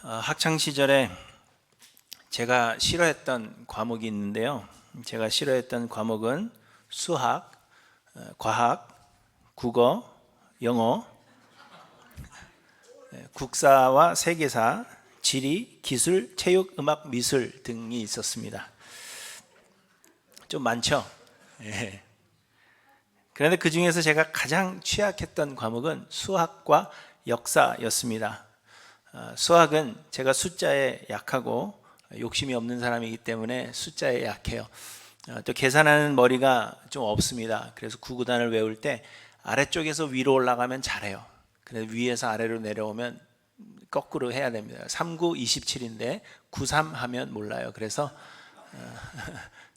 학창 시절에 제가 싫어했던 과목이 있는데요. 제가 싫어했던 과목은 수학, 과학, 국어, 영어, 국사와 세계사, 지리, 기술, 체육, 음악, 미술 등이 있었습니다. 좀 많죠? 예. 그런데 그 중에서 제가 가장 취약했던 과목은 수학과 역사였습니다. 수학은 제가 숫자에 약하고 욕심이 없는 사람이기 때문에 숫자에 약해요. 또 계산하는 머리가 좀 없습니다. 그래서 구구단을 외울 때 아래쪽에서 위로 올라가면 잘해요. 그래서 위에서 아래로 내려오면 거꾸로 해야 됩니다. 39, 27인데 93 하면 몰라요. 그래서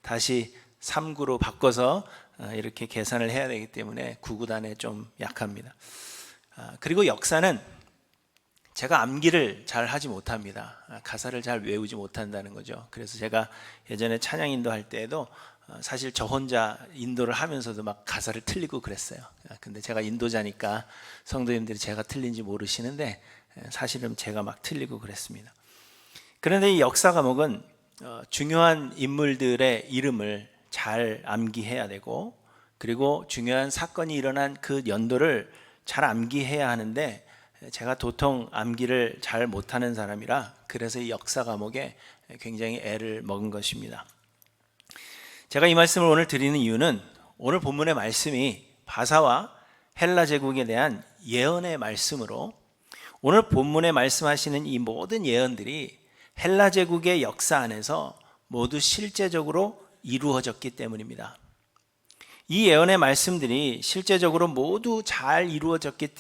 다시 39로 바꿔서 이렇게 계산을 해야 되기 때문에 구구단에 좀 약합니다. 그리고 역사는 제가 암기를 잘 하지 못합니다. 가사를 잘 외우지 못한다는 거죠. 그래서 제가 예전에 찬양 인도할 때에도 사실 저 혼자 인도를 하면서도 막 가사를 틀리고 그랬어요. 근데 제가 인도자니까 성도님들이 제가 틀린지 모르시는데 사실은 제가 막 틀리고 그랬습니다. 그런데 이 역사 과목은 중요한 인물들의 이름을 잘 암기해야 되고, 그리고 중요한 사건이 일어난 그 연도를 잘 암기해야 하는데 제가 도통 암기를 잘 못하는 사람이라 그래서 이 역사 과목에 굉장히 애를 먹은 것입니다. 제가 이 말씀을 오늘 드리는 이유는 오늘 본문의 말씀이 바사와 헬라 제국에 대한 예언의 말씀으로, 오늘 본문에 말씀하시는 이 모든 예언들이 헬라 제국의 역사 안에서 모두 실제적으로 이루어졌기 때문입니다. 이 예언의 말씀들이 실제적으로 모두 잘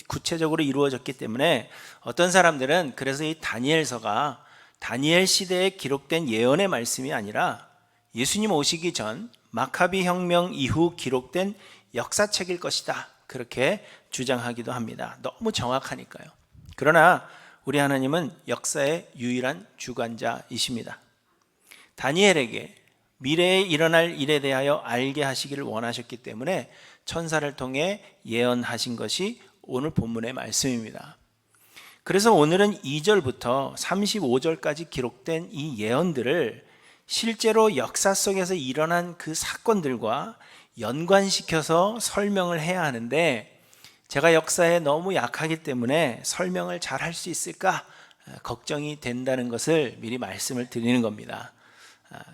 구체적으로 이루어졌기 때문에 어떤 사람들은 그래서 이 다니엘서가 다니엘 시대에 기록된 예언의 말씀이 아니라 예수님 오시기 전 마카비 혁명 이후 기록된 역사책일 것이다, 그렇게 주장하기도 합니다. 너무 정확하니까요. 그러나 우리 하나님은 역사의 유일한 주관자이십니다. 다니엘에게 미래에 일어날 일에 대하여 알게 하시기를 원하셨기 때문에 천사를 통해 예언하신 것이 오늘 본문의 말씀입니다. 그래서 오늘은 2절부터 35절까지 기록된 이 예언들을 실제로 역사 속에서 일어난 그 사건들과 연관시켜서 설명을 해야 하는데, 제가 역사에 너무 약하기 때문에 설명을 잘 할 수 있을까 걱정이 된다는 것을 미리 말씀을 드리는 겁니다.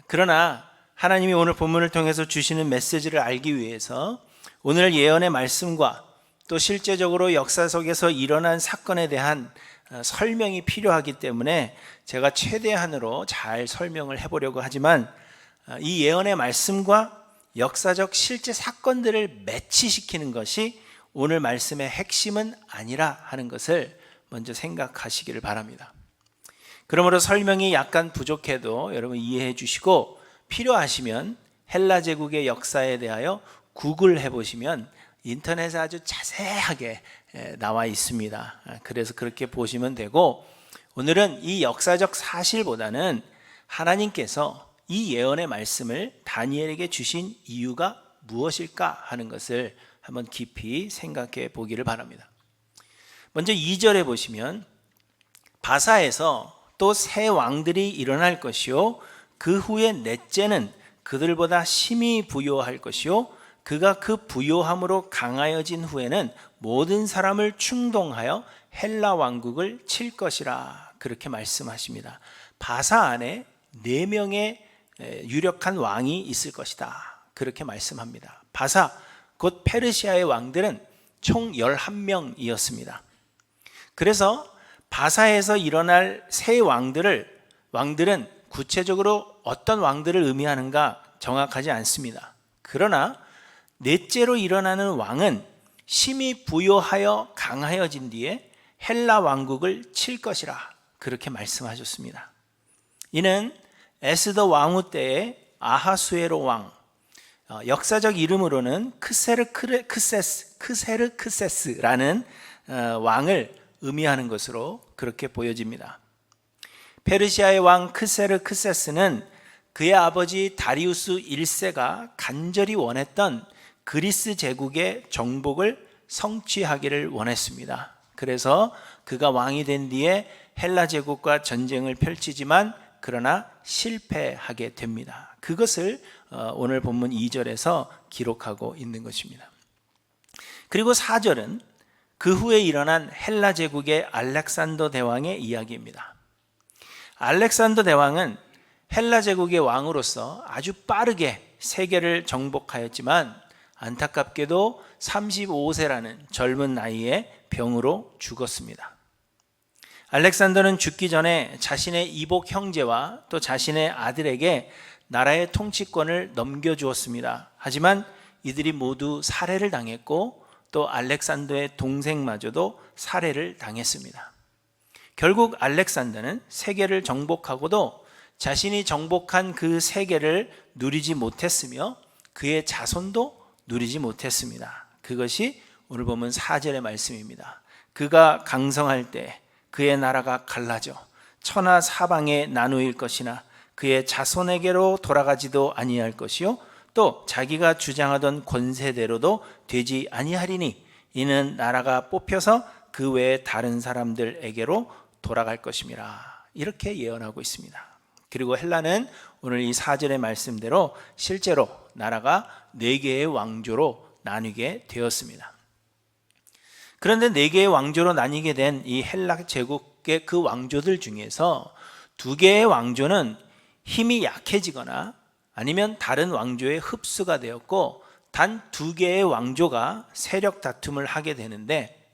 그러나 하나님이 오늘 본문을 통해서 주시는 메시지를 알기 위해서 오늘 예언의 말씀과 또 실제적으로 역사 속에서 일어난 사건에 대한 설명이 필요하기 때문에 제가 최대한으로 잘 설명을 해보려고 하지만, 이 예언의 말씀과 역사적 실제 사건들을 매치시키는 것이 오늘 말씀의 핵심은 아니라 하는 것을 먼저 생각하시기를 바랍니다. 그러므로 설명이 약간 부족해도 여러분 이해해 주시고, 필요하시면 헬라 제국의 역사에 대하여 구글해 보시면 인터넷에 아주 자세하게 나와 있습니다. 그래서 그렇게 보시면 되고, 오늘은 이 역사적 사실보다는 하나님께서 이 예언의 말씀을 다니엘에게 주신 이유가 무엇일까 하는 것을 한번 깊이 생각해 보기를 바랍니다. 먼저 2절에 보시면 바사에서 또 새 왕들이 일어날 것이요 그 후에 넷째는 그들보다 심히 부요할 것이요 그가 그 부요함으로 강하여진 후에는 모든 사람을 충동하여 헬라 왕국을 칠 것이라, 그렇게 말씀하십니다. 바사 안에 4명의 유력한 왕이 있을 것이다, 그렇게 말씀합니다. 바사 곧 페르시아의 왕들은 총 11명이었습니다. 그래서 바사에서 일어날 새 왕들은 구체적으로 어떤 왕들을 의미하는가 정확하지 않습니다. 그러나 넷째로 일어나는 왕은 심히 부요하여 강하여진 뒤에 헬라 왕국을 칠 것이라, 그렇게 말씀하셨습니다. 이는 에스더 왕후 때의 아하수에로 왕, 역사적 이름으로는 크세르크세스라는 왕을 의미하는 것으로 그렇게 보여집니다. 페르시아의 왕 크세르크세스는 그의 아버지 다리우스 1세가 간절히 원했던 그리스 제국의 정복을 성취하기를 원했습니다. 그래서 그가 왕이 된 뒤에 헬라 제국과 전쟁을 펼치지만 그러나 실패하게 됩니다. 그것을 오늘 본문 2절에서 기록하고 있는 것입니다. 그리고 4절은 그 후에 일어난 헬라 제국의 알렉산더 대왕의 이야기입니다. 알렉산더 대왕은 헬라 제국의 왕으로서 아주 빠르게 세계를 정복하였지만 안타깝게도 35세라는 젊은 나이에 병으로 죽었습니다. 알렉산더는 죽기 전에 자신의 이복 형제와 또 자신의 아들에게 나라의 통치권을 넘겨주었습니다. 하지만 이들이 모두 살해를 당했고 또 알렉산더의 동생마저도 살해를 당했습니다. 결국 알렉산더는 세계를 정복하고도 자신이 정복한 그 세계를 누리지 못했으며 그의 자손도 누리지 못했습니다. 그것이 오늘 보면 4절의 말씀입니다. 그가 강성할 때 그의 나라가 갈라져 천하 사방에 나누일 것이나 그의 자손에게로 돌아가지도 아니할 것이요 또 자기가 주장하던 권세대로도 되지 아니하리니 이는 나라가 뽑혀서 그 외에 다른 사람들에게로 돌아갈 것임이라. 이렇게 예언하고 있습니다. 그리고 헬라는 오늘 이 4절의 말씀대로 실제로 나라가 4개의 왕조로 나뉘게 되었습니다. 그런데 4개의 왕조로 나뉘게 된 이 헬라 제국의 그 왕조들 중에서 2개의 왕조는 힘이 약해지거나 아니면 다른 왕조에 흡수가 되었고 단 2개의 왕조가 세력 다툼을 하게 되는데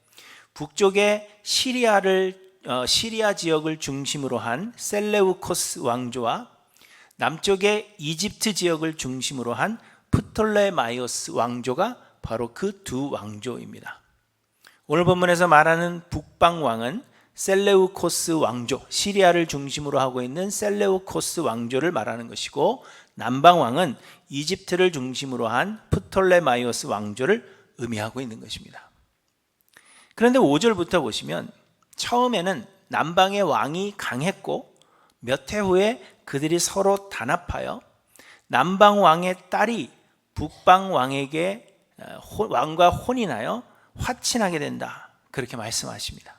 북쪽의 시리아 지역을 중심으로 한 셀레우코스 왕조와 남쪽의 이집트 지역을 중심으로 한 프톨레마이오스 왕조가 바로 그 2 왕조입니다. 오늘 본문에서 말하는 북방 왕은 셀레우코스 왕조, 시리아를 중심으로 하고 있는 셀레우코스 왕조를 말하는 것이고 남방 왕은 이집트를 중심으로 한 프톨레마이오스 왕조를 의미하고 있는 것입니다. 그런데 5절부터 보시면 처음에는 남방의 왕이 강했고 몇 해 후에 그들이 서로 단합하여 남방 왕의 딸이 북방 왕에게 왕과 혼인하여 화친하게 된다. 그렇게 말씀하십니다.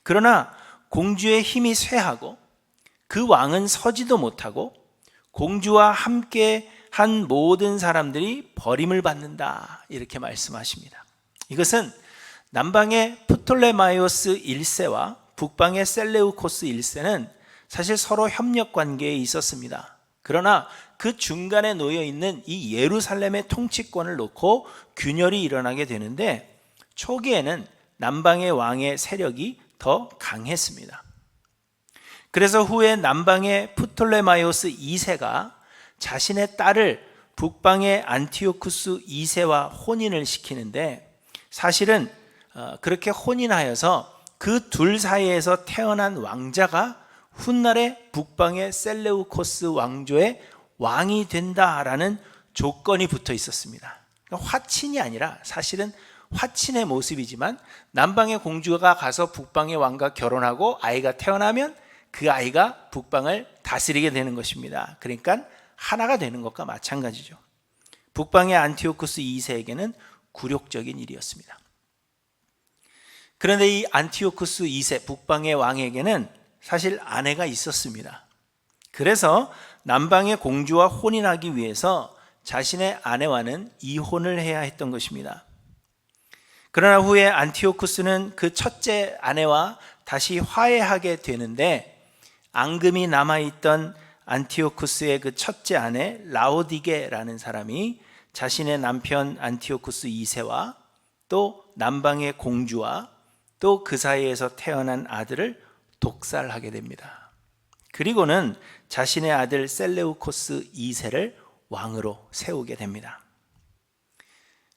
그러나 공주의 힘이 쇠하고 그 왕은 서지도 못하고 공주와 함께 한 모든 사람들이 버림을 받는다. 이렇게 말씀하십니다. 이것은 남방의 프톨레마이오스 1세와 북방의 셀레우코스 1세는 사실 서로 협력 관계에 있었습니다. 그러나 그 중간에 놓여 있는 이 예루살렘의 통치권을 놓고 균열이 일어나게 되는데 초기에는 남방의 왕의 세력이 더 강했습니다. 그래서 후에 남방의 프톨레마이오스 2세가 자신의 딸을 북방의 안티오쿠스 2세와 혼인을 시키는데 사실은 그렇게 혼인하여서 그 둘 사이에서 태어난 왕자가 훗날에 북방의 셀레우코스 왕조의 왕이 된다라는 조건이 붙어 있었습니다. 그러니까 화친이 아니라 사실은 화친의 모습이지만 남방의 공주가 가서 북방의 왕과 결혼하고 아이가 태어나면 그 아이가 북방을 다스리게 되는 것입니다. 그러니까 하나가 되는 것과 마찬가지죠. 북방의 안티오쿠스 2세에게는 굴욕적인 일이었습니다. 그런데 이 안티오쿠스 2세 북방의 왕에게는 사실 아내가 있었습니다. 그래서 남방의 공주와 혼인하기 위해서 자신의 아내와는 이혼을 해야 했던 것입니다. 그러나 후에 안티오쿠스는 그 첫째 아내와 다시 화해하게 되는데 앙금이 남아있던 안티오쿠스의 그 첫째 아내 라오디게라는 사람이 자신의 남편 안티오쿠스 2세와 또 남방의 공주와 또 그 사이에서 태어난 아들을 독살하게 됩니다. 그리고는 자신의 아들 셀레우코스 2세를 왕으로 세우게 됩니다.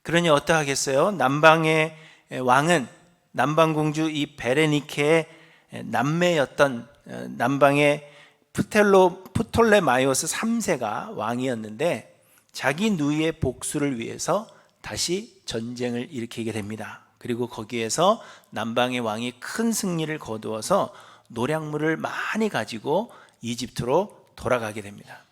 그러니 어떠하겠어요? 남방의 왕은 남방 공주 이 베레니케의 남매였던 남방의 프톨레마이오스 3세가 왕이었는데 자기 누이의 복수를 위해서 다시 전쟁을 일으키게 됩니다. 그리고 거기에서 남방의 왕이 큰 승리를 거두어서 노략물을 많이 가지고 이집트로 돌아가게 됩니다.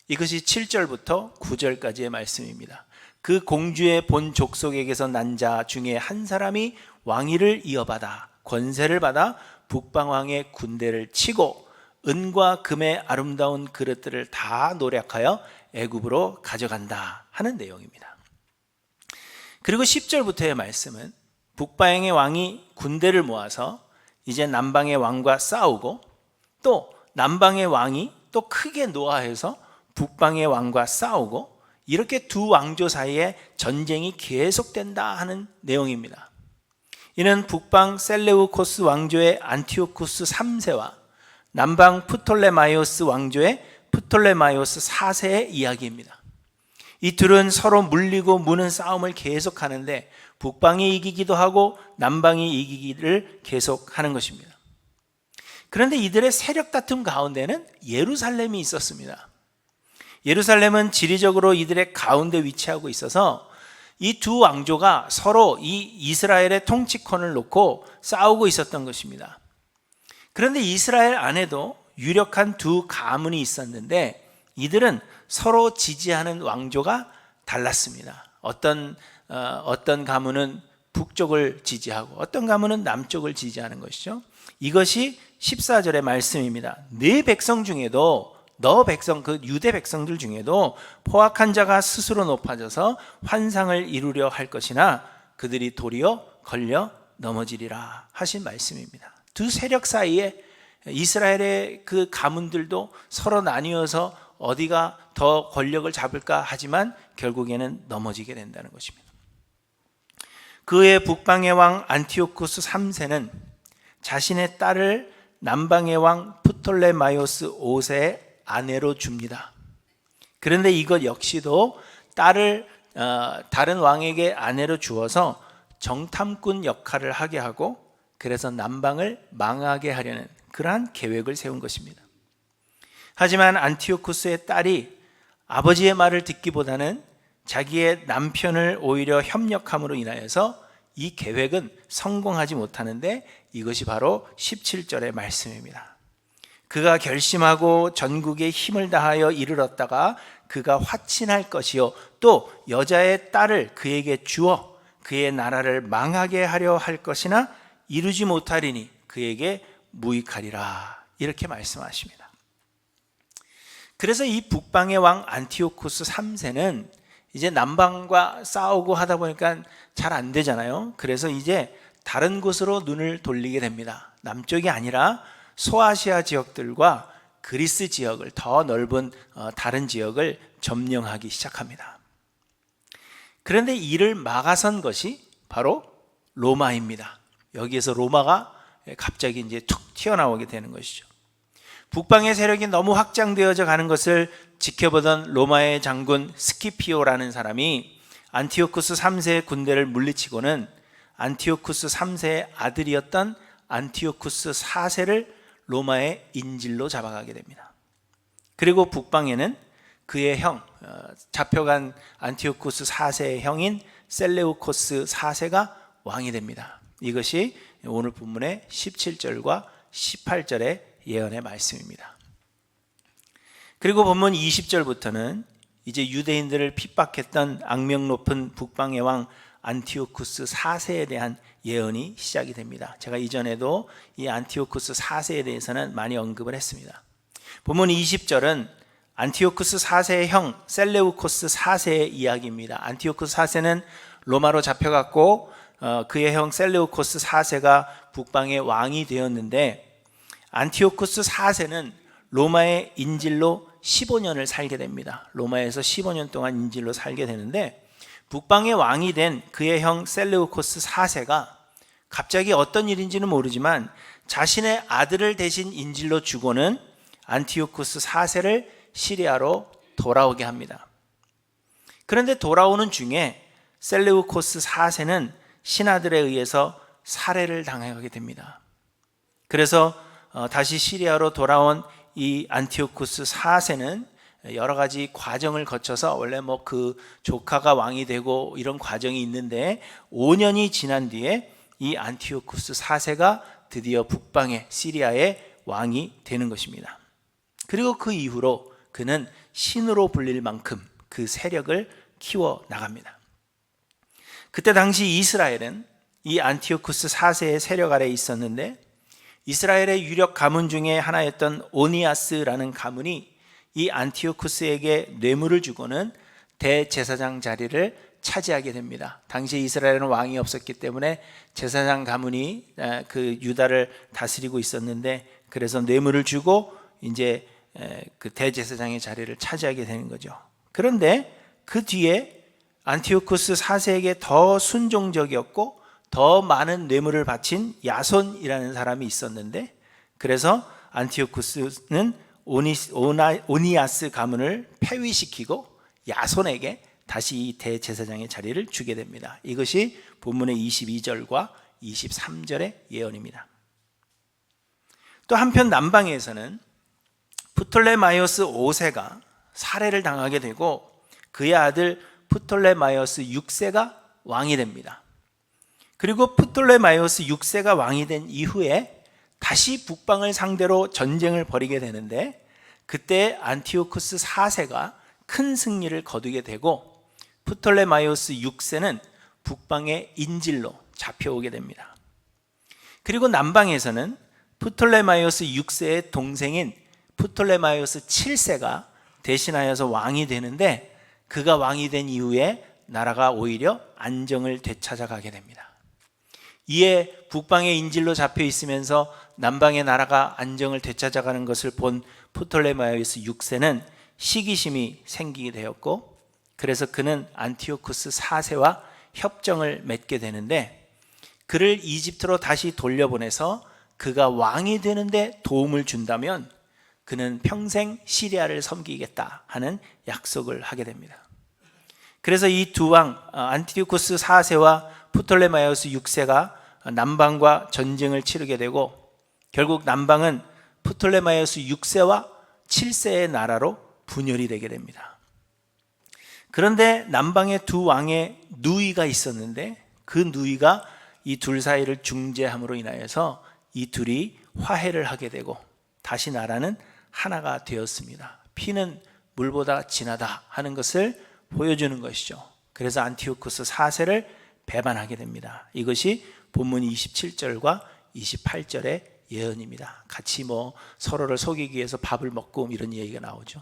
이것이 7절부터 9절까지의 말씀입니다. 그 공주의 본 족속에게서 난 자 중에 한 사람이 왕위를 이어받아 권세를 받아 북방왕의 군대를 치고 은과 금의 아름다운 그릇들을 다 노략하여 애굽으로 가져간다 하는 내용입니다. 그리고 10절부터의 말씀은 북방의 왕이 군대를 모아서 이제 남방의 왕과 싸우고, 또 남방의 왕이 또 크게 노하해서 북방의 왕과 싸우고, 이렇게 두 왕조 사이에 전쟁이 계속된다 하는 내용입니다. 이는 북방 셀레우코스 왕조의 안티오쿠스 3세와 남방 프톨레마이오스 왕조의 프톨레마이오스 4세의 이야기입니다. 이 둘은 서로 물리고 무는 싸움을 계속하는데 북방이 이기기도 하고 남방이 이기기를 계속하는 것입니다. 그런데 이들의 세력 다툼 가운데는 예루살렘이 있었습니다. 예루살렘은 지리적으로 이들의 가운데 위치하고 있어서 이 두 왕조가 서로 이 이스라엘의 통치권을 놓고 싸우고 있었던 것입니다. 그런데 이스라엘 안에도 유력한 두 가문이 있었는데 이들은 서로 지지하는 왕조가 달랐습니다. 어떤 가문은 북쪽을 지지하고 어떤 가문은 남쪽을 지지하는 것이죠. 이것이 14절의 말씀입니다. 네 백성 중에도 그 유대 백성들 중에도 포악한 자가 스스로 높아져서 환상을 이루려 할 것이나 그들이 도리어 걸려 넘어지리라 하신 말씀입니다. 두 세력 사이에 이스라엘의 그 가문들도 서로 나뉘어서 어디가 더 권력을 잡을까 하지만 결국에는 넘어지게 된다는 것입니다. 그의 북방의 왕 안티오쿠스 3세는 자신의 딸을 남방의 왕 프톨레마이오스 5세의 아내로 줍니다. 그런데 이것 역시도 딸을 다른 왕에게 아내로 주어서 정탐꾼 역할을 하게 하고, 그래서 남방을 망하게 하려는 그러한 계획을 세운 것입니다. 하지만 안티오쿠스의 딸이 아버지의 말을 듣기보다는 자기의 남편을 오히려 협력함으로 인하여서 이 계획은 성공하지 못하는데, 이것이 바로 17절의 말씀입니다. 그가 결심하고 전국에 힘을 다하여 이르렀다가 그가 화친할 것이요 또 여자의 딸을 그에게 주어 그의 나라를 망하게 하려 할 것이나 이루지 못하리니 그에게 무익하리라, 이렇게 말씀하십니다. 그래서 이 북방의 왕 안티오쿠스 3세는 이제 남방과 싸우고 하다 보니까 잘 안 되잖아요. 그래서 이제 다른 곳으로 눈을 돌리게 됩니다. 남쪽이 아니라 소아시아 지역들과 그리스 지역을, 더 넓은 다른 지역을 점령하기 시작합니다. 그런데 이를 막아선 것이 바로 로마입니다. 여기에서 로마가 갑자기 이제 툭 튀어나오게 되는 것이죠. 북방의 세력이 너무 확장되어져 가는 것을 지켜보던 로마의 장군 스키피오라는 사람이 안티오쿠스 3세의 군대를 물리치고는 안티오쿠스 3세의 아들이었던 안티오쿠스 4세를 로마의 인질로 잡아가게 됩니다. 그리고 북방에는 그의 형, 잡혀간 안티오쿠스 4세의 형인 셀레우코스 4세가 왕이 됩니다. 이것이 오늘 본문의 17절과 18절의 예언의 말씀입니다. 그리고 본문 20절부터는 이제 유대인들을 핍박했던 악명 높은 북방의 왕 안티오쿠스 4세에 대한 예언이 시작이 됩니다. 제가 이전에도 이 안티오쿠스 4세에 대해서는 많이 언급을 했습니다. 본문 20절은 안티오쿠스 4세의 형 셀레우코스 4세의 이야기입니다. 안티오쿠스 4세는 로마로 잡혀갔고 그의 형 셀레우코스 4세가 북방의 왕이 되었는데, 안티오쿠스 4세는 로마의 인질로 15년을 살게 됩니다. 로마에서 15년 동안 인질로 살게 되는데, 북방의 왕이 된 그의 형 셀레우코스 4세가 갑자기 어떤 일인지는 모르지만 자신의 아들을 대신 인질로 주고는 안티오쿠스 4세를 시리아로 돌아오게 합니다. 그런데 돌아오는 중에 셀레우코스 4세는 신하들에 의해서 살해를 당하게 됩니다. 그래서 다시 시리아로 돌아온 이 안티오쿠스 4세는 여러 가지 과정을 거쳐서, 원래 그 조카가 왕이 되고 이런 과정이 있는데 5년이 지난 뒤에 이 안티오쿠스 4세가 드디어 북방의 시리아의 왕이 되는 것입니다. 그리고 그 이후로 그는 신으로 불릴 만큼 그 세력을 키워 나갑니다. 그때 당시 이스라엘은 이 안티오쿠스 4세의 세력 아래에 있었는데, 이스라엘의 유력 가문 중에 하나였던 오니아스라는 가문이 이 안티오쿠스에게 뇌물을 주고는 대제사장 자리를 차지하게 됩니다. 당시 이스라엘은 왕이 없었기 때문에 제사장 가문이 그 유다를 다스리고 있었는데, 그래서 뇌물을 주고 이제 그 대제사장의 자리를 차지하게 되는 거죠. 그런데 그 뒤에 안티오쿠스 4세에게 더 순종적이었고 더 많은 뇌물을 바친 야손이라는 사람이 있었는데, 그래서 안티오쿠스는 오니아스 가문을 폐위시키고 야손에게 다시 이 대제사장의 자리를 주게 됩니다. 이것이 본문의 22절과 23절의 예언입니다. 또 한편 남방에서는 프톨레마이오스 5세가 살해를 당하게 되고 그의 아들 프톨레마이오스 6세가 왕이 됩니다. 그리고 프톨레마이오스 6세가 왕이 된 이후에 다시 북방을 상대로 전쟁을 벌이게 되는데, 그때 안티오쿠스 4세가 큰 승리를 거두게 되고 프톨레마이오스 6세는 북방의 인질로 잡혀오게 됩니다. 그리고 남방에서는 프톨레마이오스 6세의 동생인 프톨레마이오스 7세가 대신하여서 왕이 되는데, 그가 왕이 된 이후에 나라가 오히려 안정을 되찾아가게 됩니다. 이에 북방의 인질로 잡혀 있으면서 남방의 나라가 안정을 되찾아가는 것을 본 프톨레마이오스 6세는 시기심이 생기게 되었고, 그래서 그는 안티오쿠스 4세와 협정을 맺게 되는데, 그를 이집트로 다시 돌려보내서 그가 왕이 되는데 도움을 준다면 그는 평생 시리아를 섬기겠다 하는 약속을 하게 됩니다. 그래서 이 두 왕, 안티오쿠스 4세와 프톨레마이오스 6세가 남방과 전쟁을 치르게 되고, 결국 남방은 프톨레마이오스 6세와 7세의 나라로 분열이 되게 됩니다. 그런데 남방에 두 왕의 누이가 있었는데, 그 누이가 이 둘 사이를 중재함으로 인하여서 이 둘이 화해를 하게 되고 다시 나라는 하나가 되었습니다. 피는 물보다 진하다 하는 것을 보여주는 것이죠. 그래서 안티오쿠스 4세를 배반하게 됩니다. 이것이 본문 27절과 28절의 예언입니다. 같이 서로를 속이기 위해서 밥을 먹고 이런 얘기가 나오죠.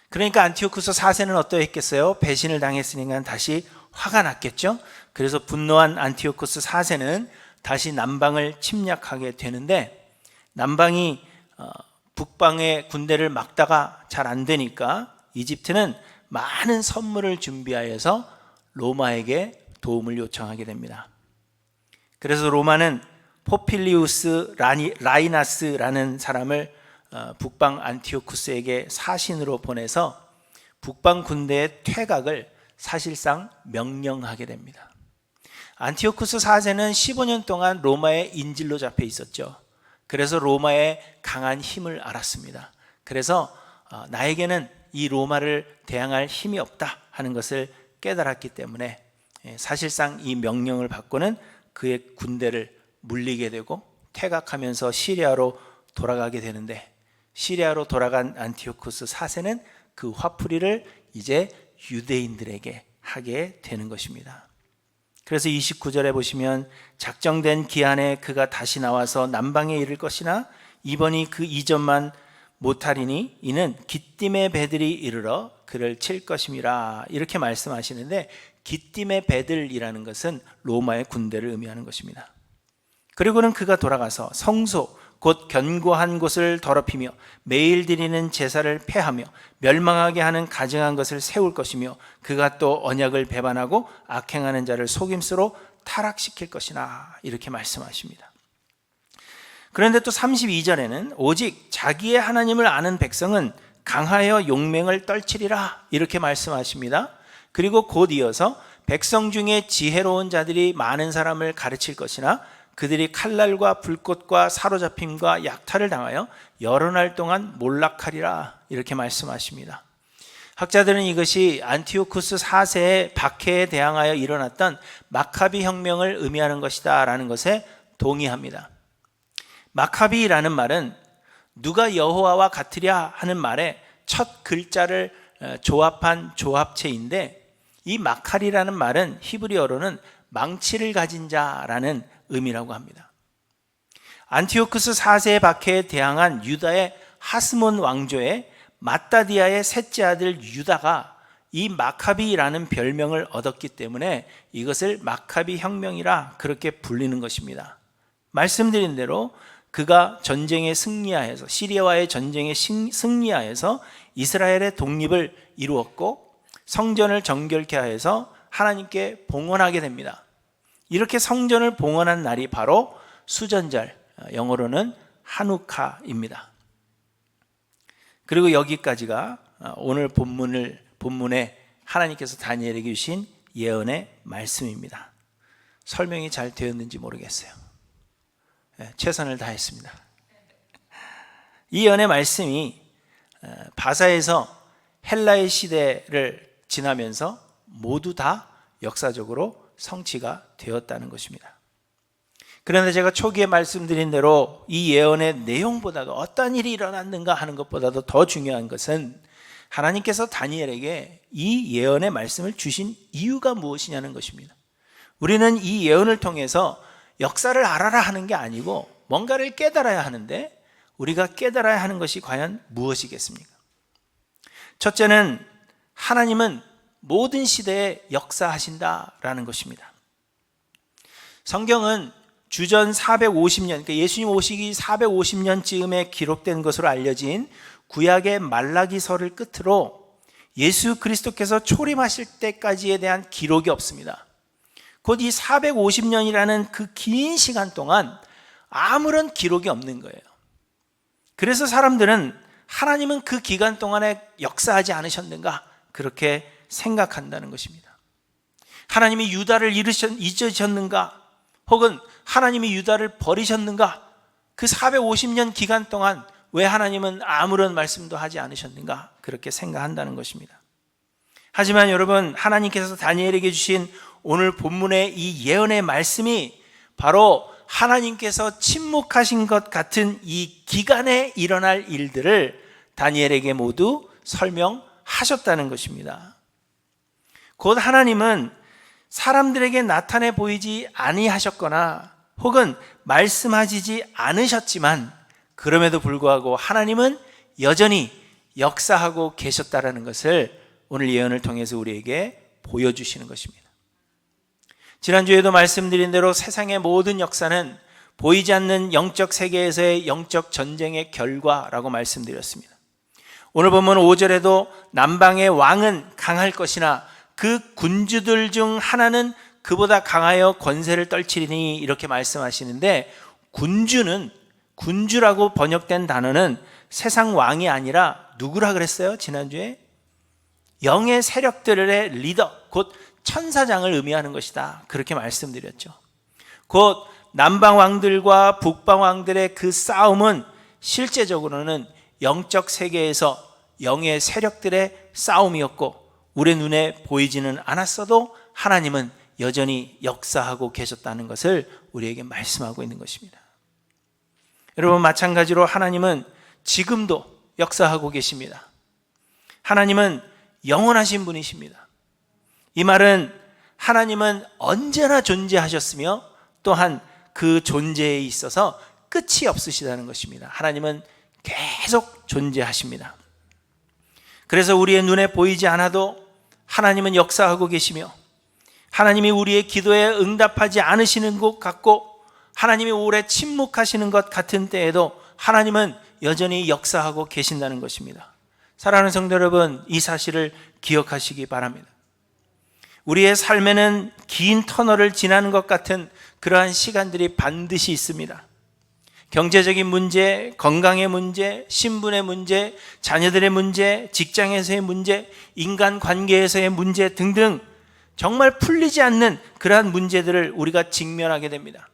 그러니까 안티오쿠스 4세는 어떠했겠어요? 배신을 당했으니까 다시 화가 났겠죠. 그래서 분노한 안티오쿠스 4세는 다시 남방을 침략하게 되는데, 남방이 북방의 군대를 막다가 잘 안 되니까 이집트는 많은 선물을 준비하여서 로마에게 도움을 요청하게 됩니다. 그래서 로마는 포필리우스 라이나스라는 사람을 북방 안티오쿠스에게 사신으로 보내서 북방 군대의 퇴각을 사실상 명령하게 됩니다. 안티오쿠스 4세는 15년 동안 로마의 인질로 잡혀 있었죠. 그래서 로마의 강한 힘을 알았습니다. 그래서 나에게는 이 로마를 대항할 힘이 없다 하는 것을 깨달았기 때문에 사실상 이 명령을 받고는 그의 군대를 물리게 되고 퇴각하면서 시리아로 돌아가게 되는데, 시리아로 돌아간 안티오쿠스 4세는 그 화풀이를 이제 유대인들에게 하게 되는 것입니다. 그래서 29절에 보시면 작정된 기한에 그가 다시 나와서 남방에 이를 것이나 이번이 그 이전만 못하리니 이는 기띔의 배들이 이르러 그를 칠 것임이라, 이렇게 말씀하시는데, 기띔의 배들이라는 것은 로마의 군대를 의미하는 것입니다. 그리고는 그가 돌아가서 성소 곧 견고한 곳을 더럽히며 매일 드리는 제사를 폐하며 멸망하게 하는 가증한 것을 세울 것이며, 그가 또 언약을 배반하고 악행하는 자를 속임수로 타락시킬 것이나, 이렇게 말씀하십니다. 그런데 또 32절에는 오직 자기의 하나님을 아는 백성은 강하여 용맹을 떨치리라, 이렇게 말씀하십니다. 그리고 곧 이어서 백성 중에 지혜로운 자들이 많은 사람을 가르칠 것이나 그들이 칼날과 불꽃과 사로잡힘과 약탈을 당하여 여러 날 동안 몰락하리라, 이렇게 말씀하십니다. 학자들은 이것이 안티오쿠스 4세의 박해에 대항하여 일어났던 마카비 혁명을 의미하는 것이다 라는 것에 동의합니다. 마카비라는 말은 누가 여호와와 같으랴 하는 말에 첫 글자를 조합한 조합체인데, 이 마카리라는 말은 히브리어로는 망치를 가진 자라는 의미라고 합니다. 안티오쿠스 4세 박해에 대항한 유다의 하스몬 왕조의 마따디아의 셋째 아들 유다가 이 마카비라는 별명을 얻었기 때문에 이것을 마카비 혁명이라 그렇게 불리는 것입니다. 말씀드린 대로 그가 전쟁에 승리하여서, 시리아와의 전쟁에 승리하여서 이스라엘의 독립을 이루었고 성전을 정결케 하여서 하나님께 봉헌하게 됩니다. 이렇게 성전을 봉헌한 날이 바로 수전절, 영어로는 하누카입니다. 그리고 여기까지가 오늘 본문에 하나님께서 다니엘에게 주신 예언의 말씀입니다. 설명이 잘 되었는지 모르겠어요. 최선을 다했습니다. 이 예언의 말씀이 바사에서 헬라의 시대를 지나면서 모두 다 역사적으로 성취가 되었다는 것입니다. 그런데 제가 초기에 말씀드린 대로 이 예언의 내용보다도 어떤 일이 일어났는가 하는 것보다도 더 중요한 것은 하나님께서 다니엘에게 이 예언의 말씀을 주신 이유가 무엇이냐는 것입니다. 우리는 이 예언을 통해서 역사를 알아라 하는 게 아니고 뭔가를 깨달아야 하는데, 우리가 깨달아야 하는 것이 과연 무엇이겠습니까? 첫째는 하나님은 모든 시대에 역사하신다라는 것입니다. 성경은 주전 450년, 그러니까 예수님 오시기 450년쯤에 기록된 것으로 알려진 구약의 말라기서를 끝으로 예수 그리스도께서 초림하실 때까지에 대한 기록이 없습니다. 곧 이 450년이라는 그 긴 시간 동안 아무런 기록이 없는 거예요. 그래서 사람들은 하나님은 그 기간 동안에 역사하지 않으셨는가 그렇게 생각한다는 것입니다. 하나님이 유다를 잊으셨는가, 혹은 하나님이 유다를 버리셨는가, 그 450년 기간 동안 왜 하나님은 아무런 말씀도 하지 않으셨는가 그렇게 생각한다는 것입니다. 하지만 여러분, 하나님께서 다니엘에게 주신 오늘 본문의 이 예언의 말씀이 바로 하나님께서 침묵하신 것 같은 이 기간에 일어날 일들을 다니엘에게 모두 설명하셨다는 것입니다. 곧 하나님은 사람들에게 나타내 보이지 아니하셨거나 혹은 말씀하시지 않으셨지만 그럼에도 불구하고 하나님은 여전히 역사하고 계셨다라는 것을 오늘 예언을 통해서 우리에게 보여주시는 것입니다. 지난주에도 말씀드린 대로 세상의 모든 역사는 보이지 않는 영적 세계에서의 영적 전쟁의 결과라고 말씀드렸습니다. 오늘 보면 5절에도 남방의 왕은 강할 것이나 그 군주들 중 하나는 그보다 강하여 권세를 떨치리니 이렇게 말씀하시는데, 군주라고 번역된 단어는 세상 왕이 아니라 누구라 그랬어요? 지난주에 영의 세력들의 리더, 곧 천사장을 의미하는 것이다 그렇게 말씀드렸죠. 곧 남방 왕들과 북방 왕들의 그 싸움은 실제적으로는 영적 세계에서 영의 세력들의 싸움이었고 우리 눈에 보이지는 않았어도 하나님은 여전히 역사하고 계셨다는 것을 우리에게 말씀하고 있는 것입니다. 여러분, 마찬가지로 하나님은 지금도 역사하고 계십니다. 하나님은 영원하신 분이십니다. 이 말은 하나님은 언제나 존재하셨으며 또한 그 존재에 있어서 끝이 없으시다는 것입니다. 하나님은 계속 존재하십니다. 그래서 우리의 눈에 보이지 않아도 하나님은 역사하고 계시며, 하나님이 우리의 기도에 응답하지 않으시는 것 같고 하나님이 오래 침묵하시는 것 같은 때에도 하나님은 여전히 역사하고 계신다는 것입니다. 사랑하는 성도 여러분, 이 사실을 기억하시기 바랍니다. 우리의 삶에는 긴 터널을 지나는 것 같은 그러한 시간들이 반드시 있습니다. 경제적인 문제, 건강의 문제, 신분의 문제, 자녀들의 문제, 직장에서의 문제, 인간관계에서의 문제 등등 정말 풀리지 않는 그러한 문제들을 우리가 직면하게 됩니다.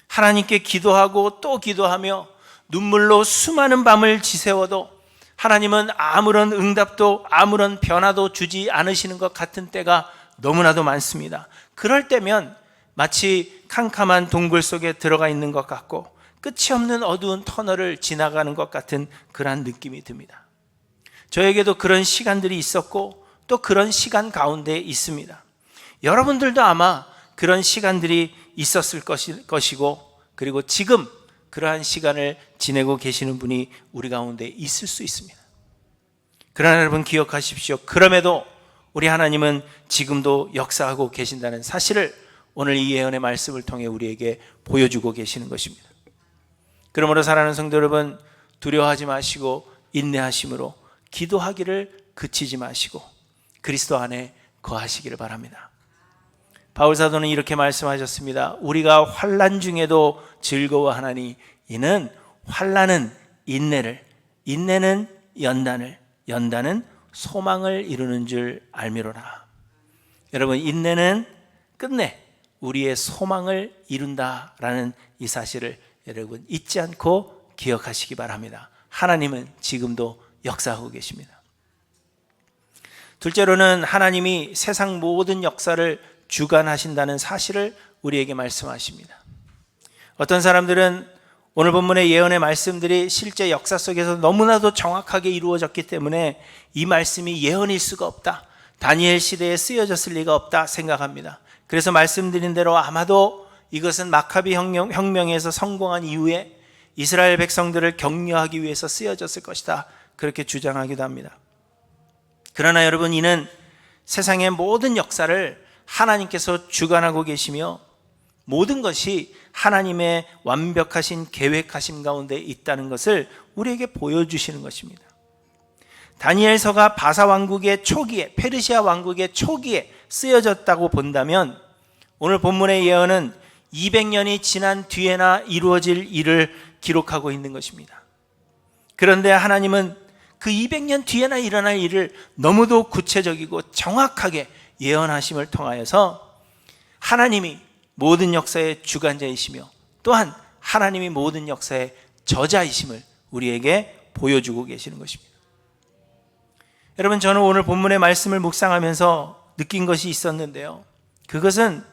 하나님께 기도하고 또 기도하며 눈물로 수많은 밤을 지새워도 하나님은 아무런 응답도 아무런 변화도 주지 않으시는 것 같은 때가 너무나도 많습니다. 그럴 때면 마치 캄캄한 동굴 속에 들어가 있는 것 같고 끝이 없는 어두운 터널을 지나가는 것 같은 그러한 느낌이 듭니다. 저에게도 그런 시간들이 있었고 또 그런 시간 가운데 있습니다. 여러분들도 아마 그런 시간들이 있었을 것이고, 그리고 지금 그러한 시간을 지내고 계시는 분이 우리 가운데 있을 수 있습니다. 그러나 여러분 기억하십시오. 그럼에도 우리 하나님은 지금도 역사하고 계신다는 사실을 오늘 이 예언의 말씀을 통해 우리에게 보여주고 계시는 것입니다. 그러므로 사랑하는 성도 여러분, 두려워하지 마시고 인내하심으로 기도하기를 그치지 마시고 그리스도 안에 거하시기를 바랍니다. 바울 사도는 이렇게 말씀하셨습니다. 우리가 환난 중에도 즐거워하나니 이는 환난은 인내를, 인내는 연단을, 연단은 소망을 이루는 줄 알미로라. 여러분, 인내는 끝내 우리의 소망을 이룬다라는 이 사실을 여러분 잊지 않고 기억하시기 바랍니다. 하나님은 지금도 역사하고 계십니다. 둘째로는 하나님이 세상 모든 역사를 주관하신다는 사실을 우리에게 말씀하십니다. 어떤 사람들은 오늘 본문의 예언의 말씀들이 실제 역사 속에서 너무나도 정확하게 이루어졌기 때문에 이 말씀이 예언일 수가 없다, 다니엘 시대에 쓰여졌을 리가 없다 생각합니다. 그래서 말씀드린 대로 아마도 이것은 마카비 혁명에서 성공한 이후에 이스라엘 백성들을 격려하기 위해서 쓰여졌을 것이다, 그렇게 주장하기도 합니다. 그러나 여러분, 이는 세상의 모든 역사를 하나님께서 주관하고 계시며 모든 것이 하나님의 완벽하신 계획하심 가운데 있다는 것을 우리에게 보여주시는 것입니다. 다니엘서가 바사 왕국의 초기에, 페르시아 왕국의 초기에 쓰여졌다고 본다면 오늘 본문의 예언은 200년이 지난 뒤에나 이루어질 일을 기록하고 있는 것입니다. 그런데 하나님은 그 200년 뒤에나 일어날 일을 너무도 구체적이고 정확하게 예언하심을 통하여서 하나님이 모든 역사의 주관자이시며 또한 하나님이 모든 역사의 저자이심을 우리에게 보여주고 계시는 것입니다. 여러분, 저는 오늘 본문의 말씀을 묵상하면서 느낀 것이 있었는데요, 그것은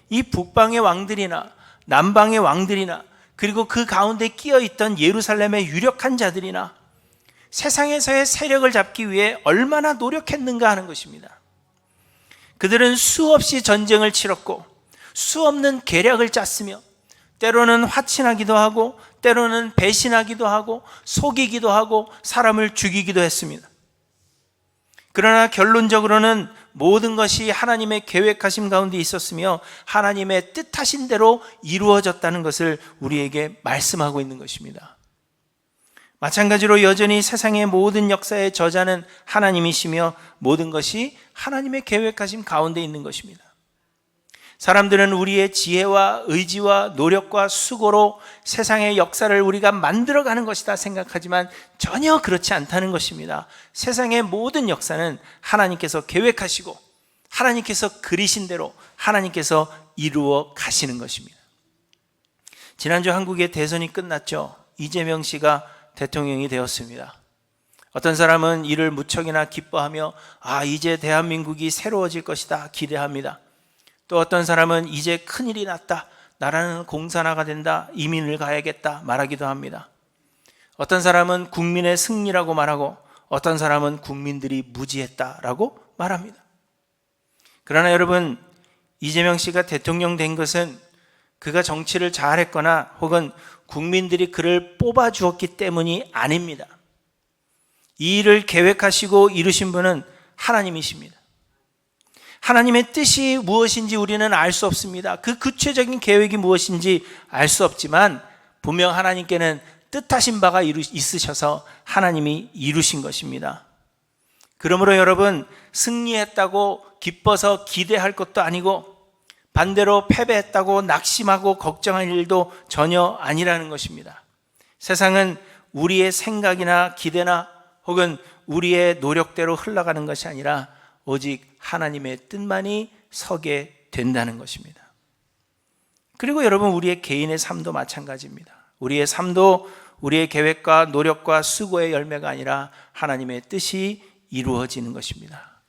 이 북방의 왕들이나 남방의 왕들이나 그리고 그 가운데 끼어 있던 예루살렘의 유력한 자들이나 세상에서의 세력을 잡기 위해 얼마나 노력했는가 하는 것입니다. 그들은 수없이 전쟁을 치렀고 수없는 계략을 짰으며 때로는 화친하기도 하고 때로는 배신하기도 하고 속이기도 하고 사람을 죽이기도 했습니다. 그러나 결론적으로는 모든 것이 하나님의 계획하심 가운데 있었으며 하나님의 뜻하신 대로 이루어졌다는 것을 우리에게 말씀하고 있는 것입니다. 마찬가지로 여전히 세상의 모든 역사의 저자는 하나님이시며 모든 것이 하나님의 계획하심 가운데 있는 것입니다. 사람들은 우리의 지혜와 의지와 노력과 수고로 세상의 역사를 우리가 만들어가는 것이다 생각하지만 전혀 그렇지 않다는 것입니다. 세상의 모든 역사는 하나님께서 계획하시고 하나님께서 그리신 대로 하나님께서 이루어 가시는 것입니다. 지난주 한국의 대선이 끝났죠. 이재명 씨가 대통령이 되었습니다. 어떤 사람은 이를 무척이나 기뻐하며 이제 대한민국이 새로워질 것이다 기대합니다. 또 어떤 사람은 이제 큰일이 났다, 나라는 공산화가 된다, 이민을 가야겠다 말하기도 합니다. 어떤 사람은 국민의 승리라고 말하고 어떤 사람은 국민들이 무지했다라고 말합니다. 그러나 여러분, 이재명 씨가 대통령 된 것은 그가 정치를 잘했거나 혹은 국민들이 그를 뽑아주었기 때문이 아닙니다. 이 일을 계획하시고 이루신 분은 하나님이십니다. 하나님의 뜻이 무엇인지 우리는 알 수 없습니다. 그 구체적인 계획이 무엇인지 알 수 없지만 분명 하나님께는 뜻하신 바가 있으셔서 하나님이 이루신 것입니다. 그러므로 여러분, 승리했다고 기뻐서 기대할 것도 아니고 반대로 패배했다고 낙심하고 걱정할 일도 전혀 아니라는 것입니다. 세상은 우리의 생각이나 기대나 혹은 우리의 노력대로 흘러가는 것이 아니라 오직 하나님의 뜻만이 서게 된다는 것입니다. 그리고 여러분, 우리의 개인의 삶도 마찬가지입니다. 우리의 삶도 우리의 계획과 노력과 수고의 열매가 아니라 하나님의 뜻이 이루어지는 것입니다.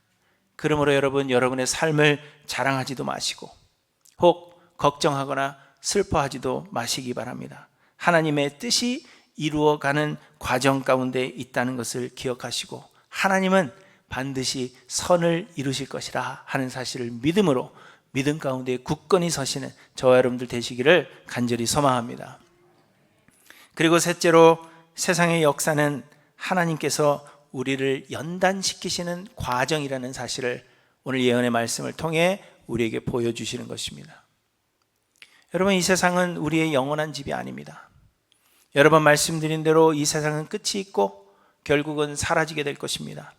그러므로 여러분, 여러분의 삶을 자랑하지도 마시고 혹 걱정하거나 슬퍼하지도 마시기 바랍니다. 하나님의 뜻이 이루어가는 과정 가운데 있다는 것을 기억하시고 하나님은 반드시 선을 이루실 것이라 하는 사실을 믿음으로 믿음 가운데 굳건히 서시는 저와 여러분들 되시기를 간절히 소망합니다. 그리고 셋째로 세상의 역사는 하나님께서 우리를 연단시키시는 과정이라는 사실을 오늘 예언의 말씀을 통해 우리에게 보여주시는 것입니다. 여러분, 이 세상은 우리의 영원한 집이 아닙니다. 여러 번 말씀드린 대로 이 세상은 끝이 있고 결국은 사라지게 될 것입니다.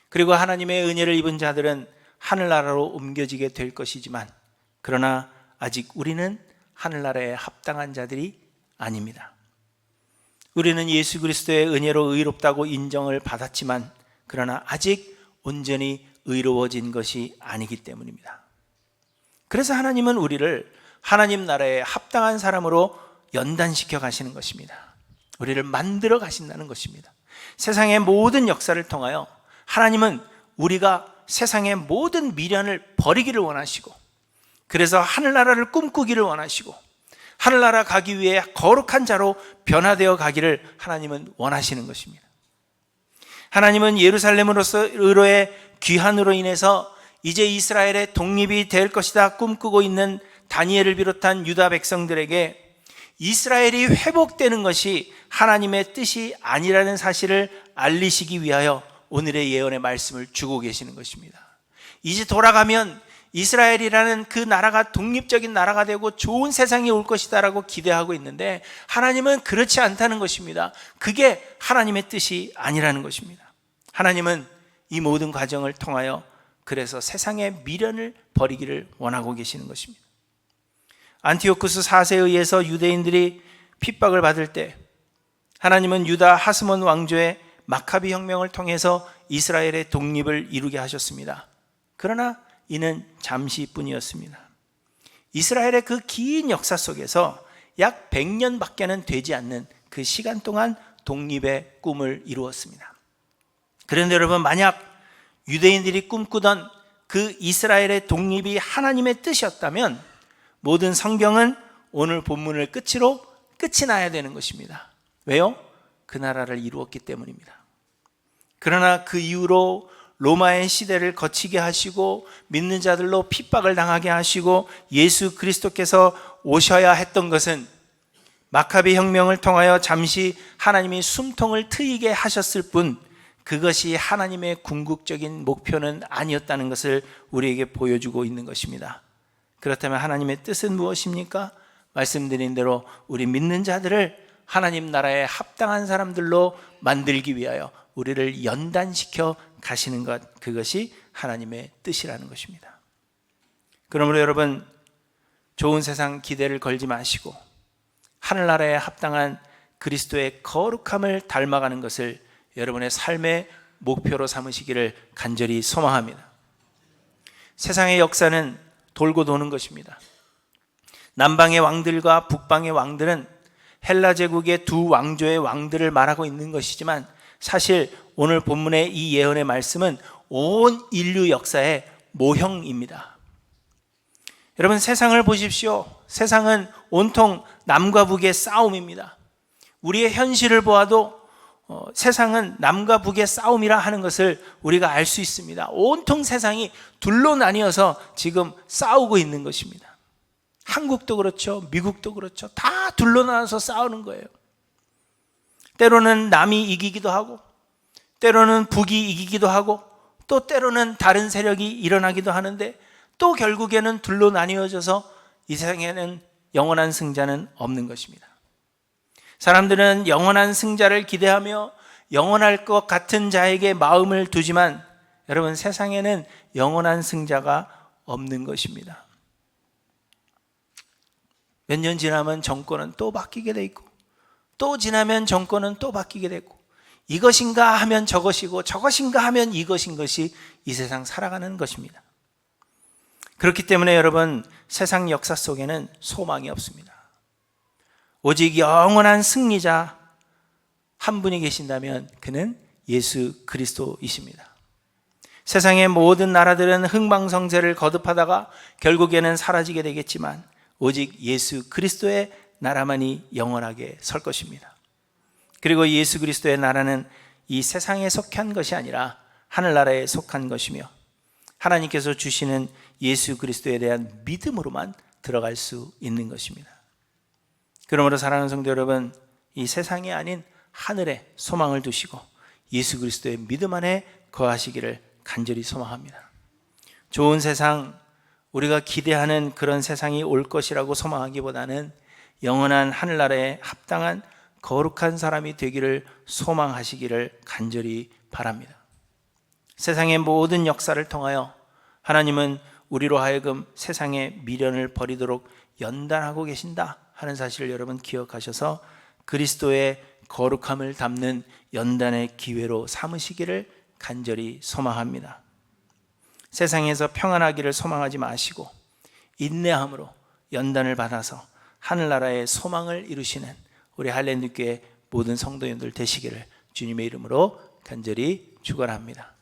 그리고 하나님의 은혜를 입은 자들은 하늘나라로 옮겨지게 될 것이지만, 그러나 아직 우리는 하늘나라에 합당한 자들이 아닙니다. 우리는 예수 그리스도의 은혜로 의롭다고 인정을 받았지만, 그러나 아직 온전히 의로워진 것이 아니기 때문입니다. 그래서 하나님은 우리를 하나님 나라에 합당한 사람으로 연단시켜 가시는 것입니다. 우리를 만들어 가신다는 것입니다. 세상의 모든 역사를 통하여 하나님은 우리가 세상의 모든 미련을 버리기를 원하시고, 그래서 하늘나라를 꿈꾸기를 원하시고, 하늘나라 가기 위해 거룩한 자로 변화되어 가기를 하나님은 원하시는 것입니다. 하나님은 예루살렘으로의 귀환으로 인해서 이제 이스라엘의 독립이 될 것이다 꿈꾸고 있는 다니엘을 비롯한 유다 백성들에게 이스라엘이 회복되는 것이 하나님의 뜻이 아니라는 사실을 알리시기 위하여 오늘의 예언의 말씀을 주고 계시는 것입니다. 이제 돌아가면 이스라엘이라는 그 나라가 독립적인 나라가 되고 좋은 세상이 올 것이다라고 기대하고 있는데, 하나님은 그렇지 않다는 것입니다. 그게 하나님의 뜻이 아니라는 것입니다. 하나님은 이 모든 과정을 통하여 그래서 세상의 미련을 버리기를 원하고 계시는 것입니다. 안티오쿠스 4세에 의해서 유대인들이 핍박을 받을 때 하나님은 유다 하스몬 왕조의 마카비 혁명을 통해서 이스라엘의 독립을 이루게 하셨습니다. 그러나 이는 잠시뿐이었습니다. 이스라엘의 그 긴 역사 속에서 약 100년밖에는 되지 않는 그 시간 동안 독립의 꿈을 이루었습니다. 그런데 여러분, 만약 유대인들이 꿈꾸던 그 이스라엘의 독립이 하나님의 뜻이었다면 모든 성경은 오늘 본문을 끝으로 끝이 나야 되는 것입니다. 왜요? 그 나라를 이루었기 때문입니다. 그러나 그 이후로 로마의 시대를 거치게 하시고 믿는 자들로 핍박을 당하게 하시고 예수 그리스도께서 오셔야 했던 것은 마카비 혁명을 통하여 잠시 하나님이 숨통을 트이게 하셨을 뿐, 그것이 하나님의 궁극적인 목표는 아니었다는 것을 우리에게 보여주고 있는 것입니다. 그렇다면 하나님의 뜻은 무엇입니까? 말씀드린 대로 우리 믿는 자들을 하나님 나라에 합당한 사람들로 만들기 위하여 우리를 연단시켜 가시는 것, 그것이 하나님의 뜻이라는 것입니다. 그러므로 여러분, 좋은 세상 기대를 걸지 마시고 하늘나라에 합당한 그리스도의 거룩함을 닮아가는 것을 여러분의 삶의 목표로 삼으시기를 간절히 소망합니다. 세상의 역사는 돌고 도는 것입니다. 남방의 왕들과 북방의 왕들은 헬라 제국의 두 왕조의 왕들을 말하고 있는 것이지만, 사실 오늘 본문의 이 예언의 말씀은 온 인류 역사의 모형입니다. 여러분, 세상을 보십시오. 세상은 온통 남과 북의 싸움입니다. 우리의 현실을 보아도 세상은 남과 북의 싸움이라 하는 것을 우리가 알 수 있습니다. 온통 세상이 둘로 나뉘어서 지금 싸우고 있는 것입니다. 한국도 그렇죠, 미국도 그렇죠. 다 둘로 나눠서 싸우는 거예요. 때로는 남이 이기기도 하고, 때로는 북이 이기기도 하고, 또 때로는 다른 세력이 일어나기도 하는데, 또 결국에는 둘로 나뉘어져서 이 세상에는 영원한 승자는 없는 것입니다. 사람들은 영원한 승자를 기대하며 영원할 것 같은 자에게 마음을 두지만, 여러분, 세상에는 영원한 승자가 없는 것입니다. 몇 년 지나면 정권은 또 바뀌게 돼 있고, 또 지나면 정권은 또 바뀌게 되고, 이것인가 하면 저것이고 저것인가 하면 이것인 것이 이 세상 살아가는 것입니다. 그렇기 때문에 여러분, 세상 역사 속에는 소망이 없습니다. 오직 영원한 승리자 한 분이 계신다면 그는 예수 그리스도이십니다. 세상의 모든 나라들은 흥망성쇠를 거듭하다가 결국에는 사라지게 되겠지만, 오직 예수 그리스도의 나라만이 영원하게 설 것입니다. 그리고 예수 그리스도의 나라는 이 세상에 속한 것이 아니라 하늘나라에 속한 것이며, 하나님께서 주시는 예수 그리스도에 대한 믿음으로만 들어갈 수 있는 것입니다. 그러므로 사랑하는 성도 여러분, 이 세상이 아닌 하늘에 소망을 두시고 예수 그리스도의 믿음 안에 거하시기를 간절히 소망합니다. 좋은 세상, 우리가 기대하는 그런 세상이 올 것이라고 소망하기보다는 영원한 하늘나라에 합당한 거룩한 사람이 되기를 소망하시기를 간절히 바랍니다. 세상의 모든 역사를 통하여 하나님은 우리로 하여금 세상의 미련을 버리도록 연단하고 계신다 하는 사실을 여러분 기억하셔서 그리스도의 거룩함을 담는 연단의 기회로 삼으시기를 간절히 소망합니다. 세상에서 평안하기를 소망하지 마시고 인내함으로 연단을 받아서 하늘나라의 소망을 이루시는 우리 할렐루야 교회 모든 성도님들 되시기를 주님의 이름으로 간절히 축원합니다.